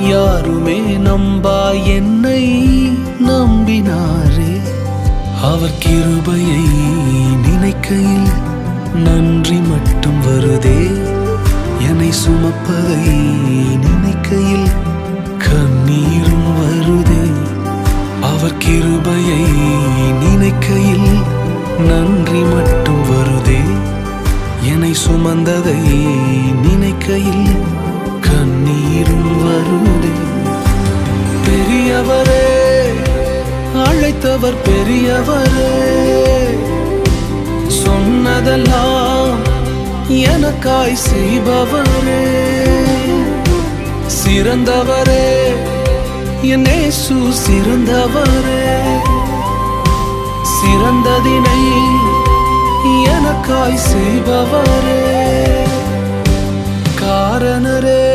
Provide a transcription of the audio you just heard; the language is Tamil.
யாருமே நம்பா என்னை நம்பினாரே. அவர் கிருபையை நினைக்கையில் நன்றி மட்டும் வருதே. என்னை சுமப்பதை நினைக்கையில் கண்ணீரும் வருதே. அவர் கிருபையை நினைக்கையில் நன்றி மட்டும் வருதே. என்னை சுமந்ததை நினைக்கையில் கண்ணீரும் வருதே. பெரியவரே, அழைத்தவர் பெரியவரே, சொன்னதெல்லாம் எனக்காய் செய்பவரே. சிறந்தவரே, என் இயேசு சிறந்தவரே. சிறந்ததினை எனக்காய் செய்பவரே. காரணரே,